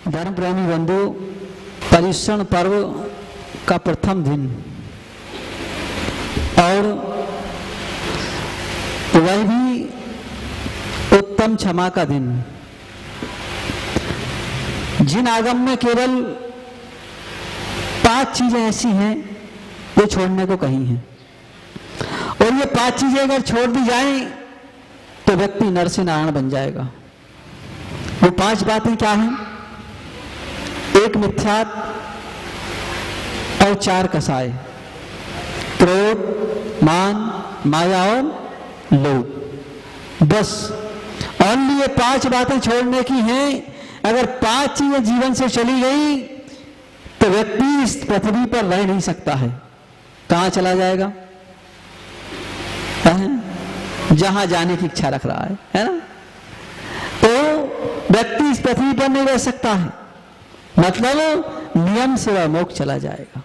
धर्म प्रेमी बंधु, पर्युषण पर्व का प्रथम दिन और वह भी उत्तम क्षमा का दिन, जिन आगम में केवल 5 चीजें ऐसी हैं जो छोड़ने को कही हैं, और ये 5 चीजें अगर छोड़ दी जाएं तो व्यक्ति नर से नारायण बन जाएगा। वो 5 बातें क्या हैं? 1 मिथ्यात और 4 कसाय, क्रोध, मान, माया और लोभ। बस ओनली ये 5 बातें छोड़ने की हैं। अगर 5 चीजें जीवन से चली गई तो व्यक्ति इस पृथ्वी पर रह नहीं सकता है। कहां चला जाएगा? जहां जाने की इच्छा रख रहा है ना? तो व्यक्ति इस पृथ्वी पर नहीं रह सकता है, मतलब नियम से वह मोक्ष चला जाएगा।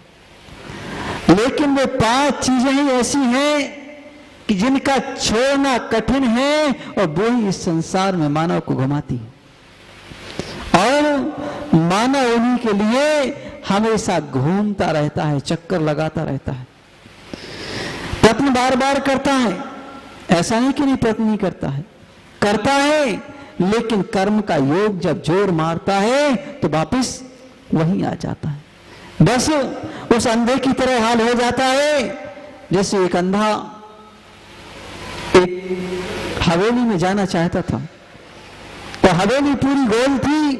लेकिन वो 5 चीजें ही ऐसी हैं कि जिनका छोड़ना कठिन है, और वो ही इस संसार में मानव को घुमाती है, और मानव उन्हीं के लिए हमेशा घूमता रहता है, चक्कर लगाता रहता है। प्रयत्न बार बार करता है, ऐसा नहीं कि नहीं प्रयत्न नहीं करता है, करता है, लेकिन कर्म का योग जब जोर मारता है तो वापिस वहीं आ जाता है। बस उस अंधे की तरह हाल हो जाता है, जैसे एक अंधा एक हवेली में जाना चाहता था, तो हवेली पूरी गोल थी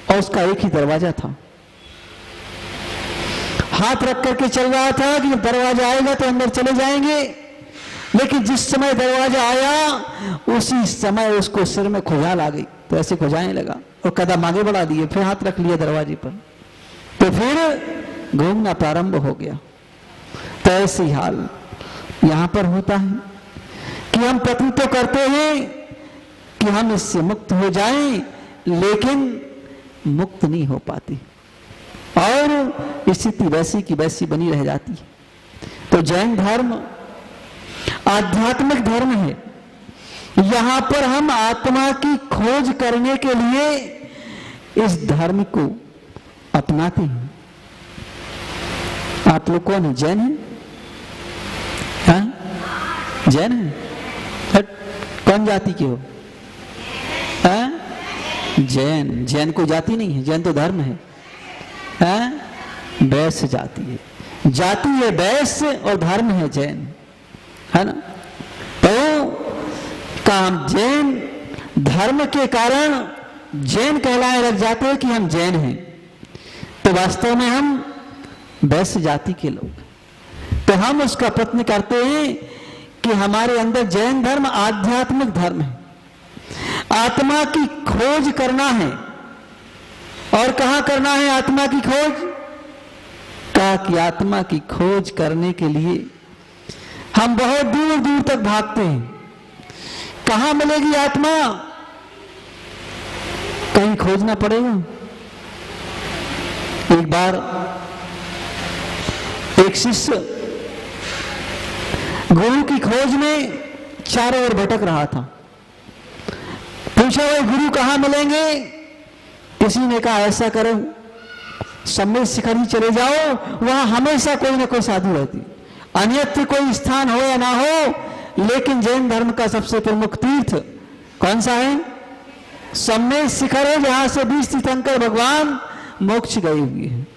और उसका एक ही दरवाजा था। हाथ रख करके चल रहा था कि दरवाजा आएगा तो अंदर चले जाएंगे, लेकिन जिस समय दरवाजा आया उसी समय उसको सिर में खुजाल आ गई, तो ऐसे खुजाने लगा और कदम आगे बढ़ा दिए, फिर हाथ रख लिया दरवाजे पर, तो फिर घूमना प्रारंभ हो गया। तो ऐसे हाल यहां पर होता है कि हम प्रयत्न तो करते हैं कि हम इससे मुक्त हो जाएं, लेकिन मुक्त नहीं हो पाती और स्थिति वैसी की वैसी बनी रह जाती है। तो जैन धर्म आध्यात्मिक धर्म है। यहां पर हम आत्मा की खोज करने के लिए इस धर्म को अपनाते हैं। आप लोग कौन है? जैन है? हाँ? जैन है? कौन जाति के हो? हाँ? जैन। जैन को जाति नहीं है, जैन तो धर्म है। हाँ? वैश्य जाति है। जाति है वैश्य और धर्म है जैन, है ना? तो काम जैन धर्म के कारण जैन कहलाए लग जाते हैं कि हम जैन हैं, तो वास्तव में हम वैश्य जाति के लोग। तो हम उसका प्रयत्न करते हैं कि हमारे अंदर जैन धर्म आध्यात्मिक धर्म है, आत्मा की खोज करना है। और कहां करना है आत्मा की खोज? कहा कि आत्मा की खोज करने के लिए हम बहुत दूर दूर तक भागते हैं। कहां मिलेगी आत्मा? कहीं खोजना पड़ेगा। एक बार एक शिष्य गुरु की खोज में चारों ओर भटक रहा था। पूछा भाई गुरु कहां मिलेंगे? किसी ने कहा ऐसा करो, सम्मेद शिखर ही चले जाओ, वहां हमेशा कोई ना कोई साधु रहती, अन्यत्र कोई स्थान हो या ना हो, लेकिन जैन धर्म का सबसे प्रमुख तीर्थ कौन सा है? सम्मेद शिखर है, जहां से 20 तीर्थंकर भगवान मोक्ष गए हुए हैं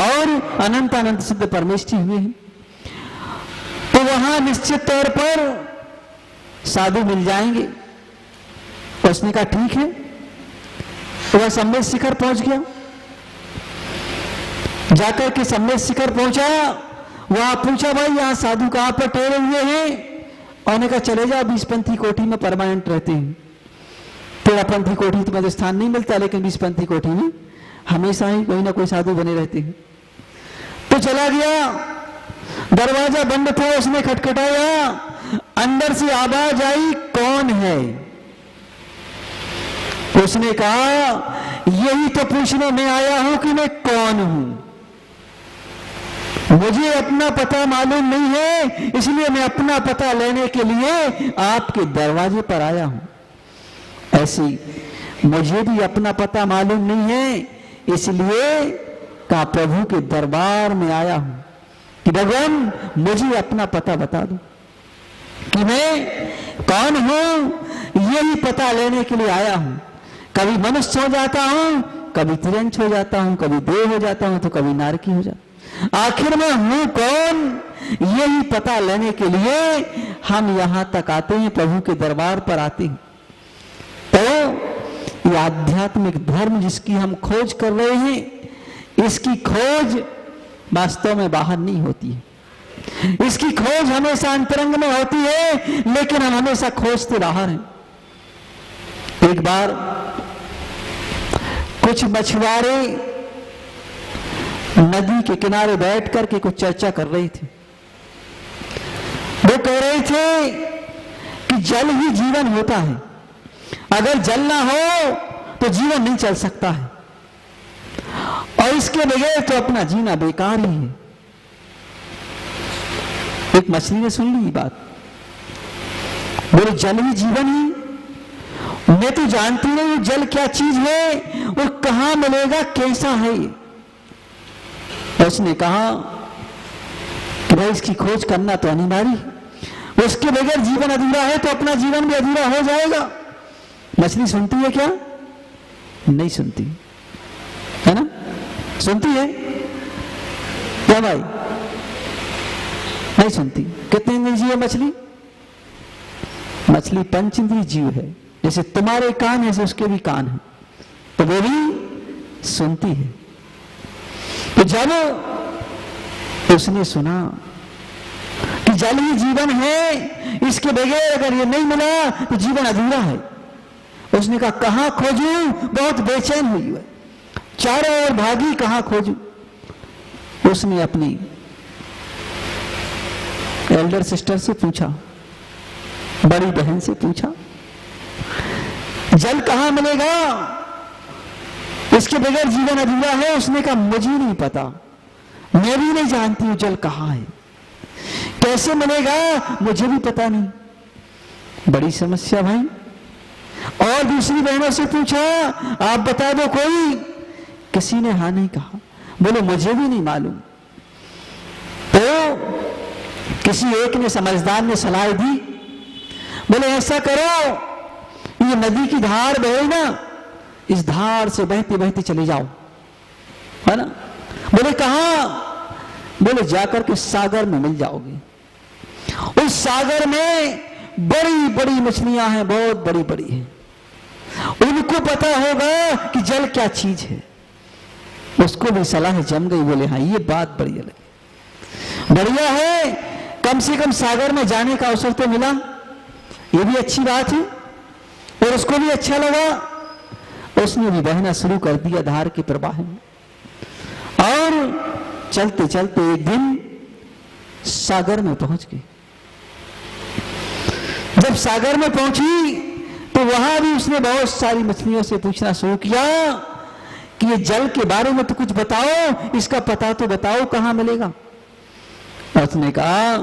और अनंत अनंत सिद्ध परमेष्ठी हुए हैं। तो वहां निश्चित तौर पर साधु मिल जाएंगे। उसने कहा ठीक है। तो वह सम्मेद शिखर पहुंच गया। जाकर के सम्मेद शिखर पहुंचा, वहां पूछा भाई यहां साधु कहां पर ठहरे हुए हैं? और ने कहा चले जाओ 20पंथी कोठी में परमानेंट रहते हैं। 13पंथी कोठी तुम्हें तो स्थान नहीं मिलता, लेकिन 20पंथी कोठी में हमेशा ही कोई ना कोई साधु बने रहते हैं। तो चला गया, दरवाजा बंद था, उसने खटखटाया, अंदर से आवाज आई कौन है? उसने कहा यही तो पूछने में आया हूं कि मैं कौन हूं। मुझे अपना पता मालूम नहीं है, इसलिए मैं अपना पता लेने के लिए आपके दरवाजे पर आया हूं। ऐसी मुझे भी अपना पता मालूम नहीं है, इसलिए का प्रभु के दरबार में आया हूं कि भगवान मुझे अपना पता बता दो कि मैं कौन हूं। यही पता लेने के लिए आया हूं। कभी मनुष्य हो जाता हूं, कभी तिरंच हो जाता हूं, कभी देव हो जाता हूं, तो कभी नारकी हो जाता। आखिर में हूं कौन, यही पता लेने के लिए हम यहां तक आते हैं, प्रभु के दरबार पर आते हैं। तो ये आध्यात्मिक धर्म जिसकी हम खोज कर रहे हैं, इसकी खोज वास्तव में बाहर नहीं होती है। इसकी खोज हमेशा अंतरंग में होती है, लेकिन हम हमेशा खोजते बाहर हैं। एक बार कुछ मछुआरे नदी के किनारे बैठ करके कुछ चर्चा कर रहे थे। वो कह रहे थे कि जल ही जीवन होता है, अगर जल ना हो तो जीवन नहीं चल सकता है, और इसके बगैर तो अपना जीना बेकार ही है। एक मछली ने सुन ली बात, बोले जल ही जीवन ही, मैं तो जानती नहीं जल क्या चीज है और कहां मिलेगा, कैसा है ये। उसने कहा कि भाई इसकी खोज करना तो अनिवार्य, उसके बगैर जीवन अधूरा है, तो अपना जीवन भी अधूरा हो जाएगा। मछली सुनती है क्या? नहीं सुनती है ना? सुनती है क्या भाई? नहीं सुनती। कितने इंद्रिय जीव है मछली? मछली पंचेंद्रिय जीव है। जैसे तुम्हारे कान है, उसके भी कान है, तो वो भी सुनती है। तो जब उसने सुना कि जल ही जीवन है, इसके बगैर अगर ये नहीं मिला तो जीवन अधूरा है, उसने कहा कहां खोजूं? बहुत बेचैन हुई है, चारों ओर भागी, कहां खोजूं? उसने अपनी एल्डर सिस्टर से पूछा, बड़ी बहन से पूछा, जल कहां मिलेगा, इसके बगैर जीवन अधूरा है। उसने कहा मुझे नहीं पता, मैं भी नहीं जानती हूं जल कहां है, कैसे मिलेगा मुझे भी पता नहीं। बड़ी समस्या भाई। और दूसरी बहनों से पूछा, आप बता दो कोई, किसी ने हाँ नहीं कहा। बोले मुझे भी नहीं मालूम। तो किसी एक ने, समझदार ने सलाह दी, बोले ऐसा करो, ये नदी की धार बहे ना, इस धार से बहते बहते चले जाओ, है ना। बोले कहां? बोले जाकर के सागर में मिल जाओगे। उस सागर में बड़ी बड़ी मछलियां हैं, बहुत बड़ी बड़ी हैं, उनको पता होगा कि जल क्या चीज है। उसको भी सलाह जम गई। बोले हाँ ये बात बढ़िया लगी, बढ़िया है, कम से कम सागर में जाने का अवसर तो मिला, ये भी अच्छी बात है। और उसको भी अच्छा लगा, उसने भी बहना शुरू कर दिया धार के प्रवाह में। और चलते चलते एक दिन सागर में पहुंच गए। जब सागर में पहुंची तो वहां भी उसने बहुत सारी मछलियों से पूछना शुरू किया कि ये जल के बारे में तो कुछ बताओ, इसका पता तो बताओ कहां मिलेगा। उसने कहा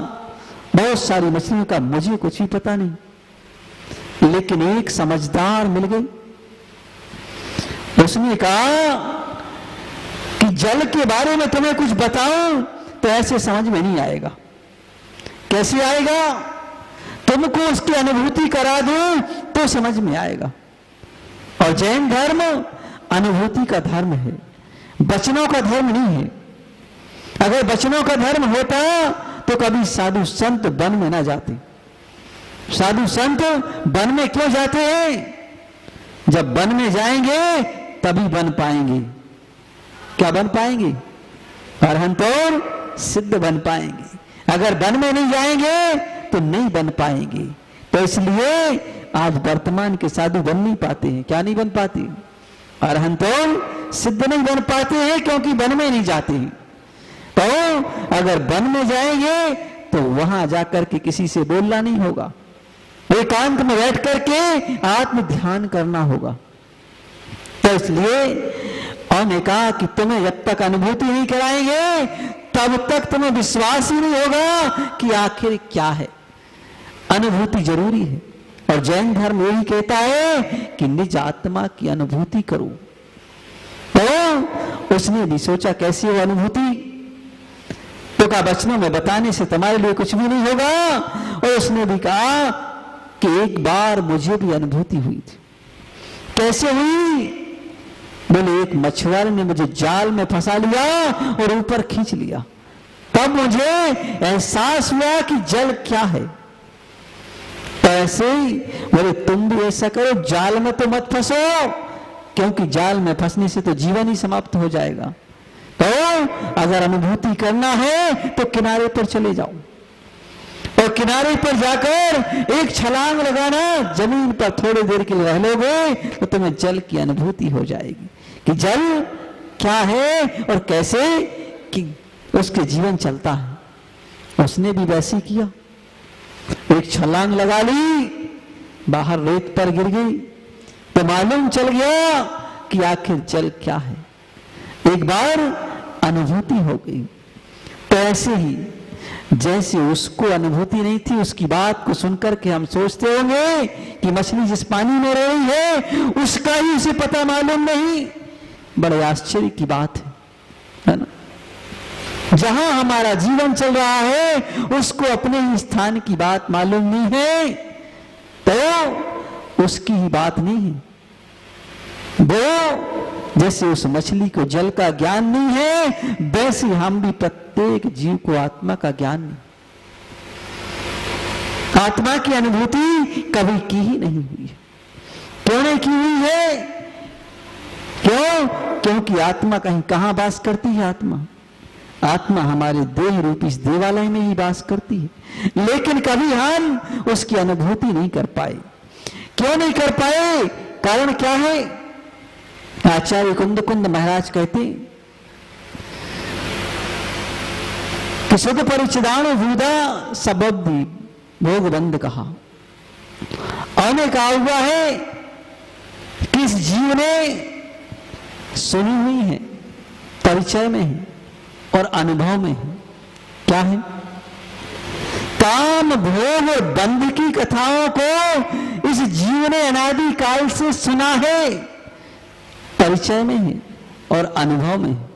बहुत सारी मछलियों का मुझे कुछ भी पता नहीं, लेकिन एक समझदार मिल गई। उसने कहा कि जल के बारे में तुम्हें कुछ बताऊं तो ऐसे समझ में नहीं आएगा। कैसे आएगा? तुमको उसकी अनुभूति करा दूं तो समझ में आएगा। और जैन धर्म अनुभूति का धर्म है। वचनों का धर्म नहीं है। अगर वचनों का धर्म होता तो कभी साधु संत वन में ना जाते। साधु संत वन में क्यों जाते हैं? जब वन में जाएंगे तभी बन पाएंगे। क्या बन पाएंगे? अरहंत और सिद्ध बन पाएंगे। अगर वन में नहीं जाएंगे तो नहीं बन पाएंगे। तो इसलिए आज वर्तमान के साधु बन नहीं पाते हैं। क्या नहीं बन पाते? अरहंत और सिद्ध नहीं बन पाते हैं, क्योंकि वन में नहीं जाते हैं। तो अगर वन में जाएंगे तो वहां जाकर के किसी से बोलना नहीं होगा, एकांत में बैठ करके आत्म ध्यान करना होगा। तो इसलिए उन्होंने कहा कि तुम्हें जब तक अनुभूति नहीं कराएंगे तब तक तुम्हें विश्वास ही नहीं होगा कि आखिर क्या है। अनुभूति जरूरी है, और जैन धर्म यही कहता है कि निज आत्मा की अनुभूति करो। तो उसने भी सोचा कैसी हो अनुभूति, तो कहा वचनों में बताने से तुम्हारे लिए कुछ भी नहीं होगा। और उसने भी कहा कि एक बार मुझे भी अनुभूति हुई थी। कैसे हुई? बोले एक मछुआरे ने मुझे जाल में फंसा लिया और ऊपर खींच लिया, तब मुझे एहसास हुआ कि जल क्या है। तो ऐसे ही बोले तुम भी ऐसा करो, जाल में तो मत फंसो, क्योंकि जाल में फंसने से तो जीवन ही समाप्त हो जाएगा। तो अगर अनुभूति करना है तो किनारे पर चले जाओ, और किनारे पर जाकर एक छलांग लगाना, जमीन पर थोड़ी देर के लिए रह लोगे तो तुम्हें जल की अनुभूति हो जाएगी कि जल क्या है और कैसे कि उसके जीवन चलता है। उसने भी वैसे किया, एक छलांग लगा ली, बाहर रेत पर गिर गई, तो मालूम चल गया कि आखिर जल क्या है। एक बार अनुभूति हो गई। तो ऐसे ही जैसे उसको अनुभूति नहीं थी, उसकी बात को सुनकर के हम सोचते होंगे कि मछली जिस पानी में रह रही है उसका ही उसे पता मालूम नहीं। बड़े आश्चर्य की बात है ना? जहां हमारा जीवन चल रहा है उसको अपने ही स्थान की बात मालूम नहीं है, तो उसकी ही बात नहीं है। वो जैसे उस मछली को जल का ज्ञान नहीं है, वैसे हम भी प्रत्येक जीव को आत्मा का ज्ञान नहीं। आत्मा की अनुभूति कभी की ही नहीं हुई। क्यों नहीं की हुई है? क्यों? क्योंकि आत्मा कहीं कहां वास करती है? आत्मा हमारे देह रूपी इस देवालय में ही वास करती है, लेकिन कभी हम उसकी अनुभूति नहीं कर पाए। क्यों नहीं कर पाए? कारण क्या है? आचार्य कुंद महाराज कहते कि सुध परिचिदाणु भूदा सबब्धि भोग बंद कहा। और कहा हुआ है कि इस जीव ने सुनी हुई है, परिचय में है और अनुभव में है। क्या है? काम भोग और बंध की कथाओं को इस जीव ने अनादि काल से सुना है, परिचय में है और अनुभव में है,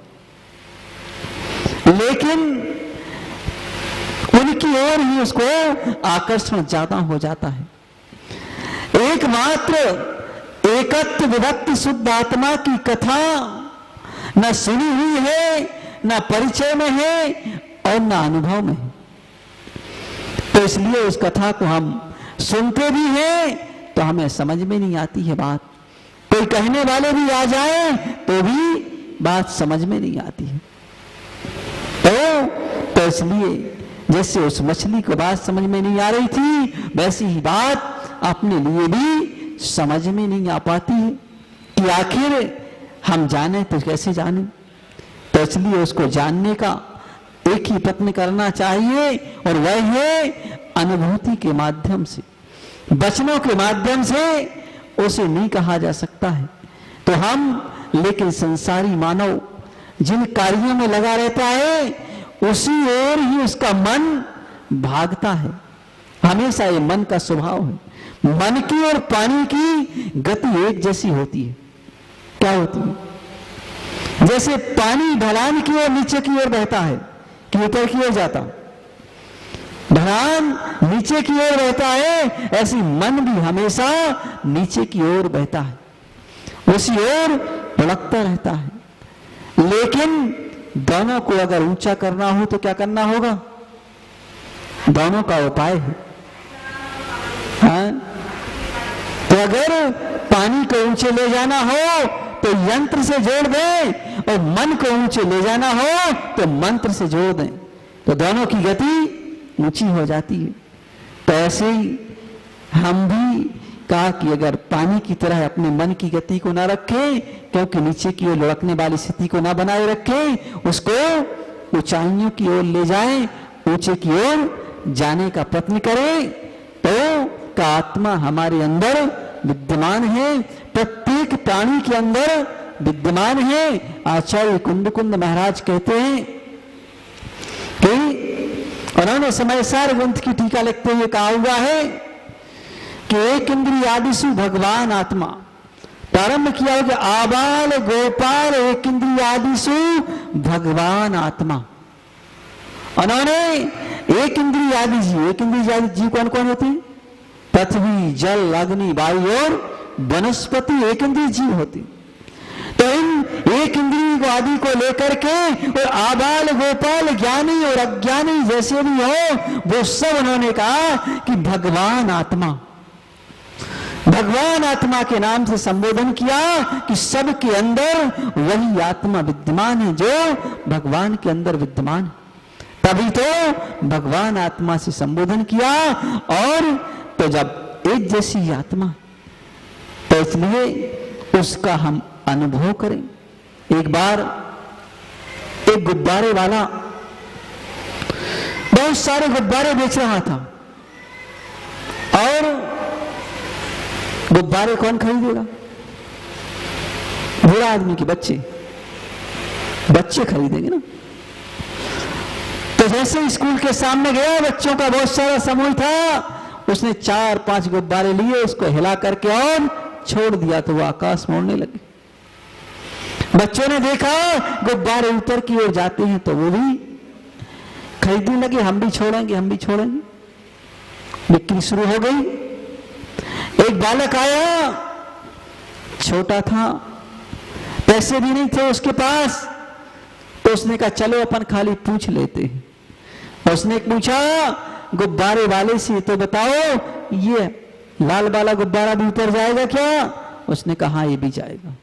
लेकिन उनकी ओर ही उसको आकर्षण ज्यादा हो जाता है। एकमात्र एकत्व विभक्ति शुद्ध आत्मा की कथा न सुनी हुई है, न परिचय में है और न अनुभव में है। तो इसलिए उस कथा को हम सुनते भी हैं तो हमें समझ में नहीं आती है बात। कोई कहने वाले भी आ जाए तो भी बात समझ में नहीं आती है। तो इसलिए जैसे उस मछली को बात समझ में नहीं आ रही थी, वैसी ही बात अपने लिए भी समझ में नहीं आ पाती है कि आखिर हम जाने तो कैसे जाने। तो इसलिए उसको जानने का एक ही प्रयत्न करना चाहिए, और वह है अनुभूति के माध्यम से। वचनों के माध्यम से उसे नहीं कहा जा सकता है। तो हम लेकिन संसारी मानव जिन कार्यों में लगा रहता है उसी ओर ही उसका मन भागता है। हमेशा ये मन का स्वभाव है। मन की और पानी की गति एक जैसी होती है। क्या होती है? जैसे पानी ढलान की ओर नीचे की ओर बहता है कि ऊपर की ओर जाता, ढलान नीचे की ओर बहता है, ऐसी मन भी हमेशा नीचे की ओर बहता है, उसी ओर लुढ़कता रहता है। लेकिन दोनों को अगर ऊंचा करना हो तो क्या करना होगा? दोनों का उपाय है। हाँ? तो अगर पानी को ऊंचे ले जाना हो तो यंत्र से जोड़ दें, और मन को ऊंचे ले जाना हो तो मंत्र से जोड़ दें, तो दोनों की गति ऊंची हो जाती है। तो ऐसे ही हम भी कहा कि अगर पानी की तरह अपने मन की गति को ना रखें, क्योंकि नीचे की ओर लुढ़कने वाली स्थिति को ना बनाए रखें, उसको ऊंचाइयों की ओर ले जाएं, ऊंचे की ओर जाने का प्रयत्न करें, तो का आत्मा हमारे अंदर विद्यमान है, प्रत्येक प्राणी के अंदर विद्यमान है। आचार्य कुंद महाराज कहते हैं कि उन्होंने समय सार ग्रंथ की टीका लिखते हुए कहा हुआ है कि एक इंद्रियादिशु भगवान आत्मा, प्रारंभ किया हो कि आबाल गोपाल एक इंद्रियादिशु भगवान आत्मा। उन्होंने एक इंद्रियादि जीव कौन कौन होते हैं? पृथ्वी, जल, अग्नि, वायु और वनस्पति एक इंद्रिय जीव होती। तो इन एक इंद्रिय को आदि को लेकर के और आबाल गोपाल ज्ञानी और अज्ञानी जैसे भी हो, वो सब उन्होंने कहा कि भगवान आत्मा के नाम से संबोधन किया कि सबके अंदर वही आत्मा विद्यमान है जो भगवान के अंदर विद्यमान है। तभी तो भगवान आत्मा से संबोधन किया। और तो जब एक जैसी आत्मा, तो इसलिए उसका हम अनुभव करें। एक बार एक गुब्बारे वाला बहुत सारे गुब्बारे बेच रहा था, और गुब्बारे कौन खरीदेगा? बूढ़ा आदमी के बच्चे खरीदेंगे ना। तो जैसे स्कूल के सामने गया, बच्चों का बहुत सारा समूह था, उसने 4-5 गुब्बारे लिए, उसको हिला करके और छोड़ दिया, तो वो आकाश में उड़ने लगे। बच्चों ने देखा गुब्बारे ऊपर की ओर जाते हैं, तो वो भी खरीदने लगे, हम भी छोड़ेंगे। बिक्री शुरू हो गई। एक बालक आया, छोटा था, पैसे भी नहीं थे उसके पास, तो उसने कहा चलो अपन खाली पूछ लेते हैं। उसने पूछा गुब्बारे वाले से, तो बताओ ये लाल वाला गुब्बारा भी ऊपर जाएगा क्या? उसने कहा हाँ ये भी जाएगा।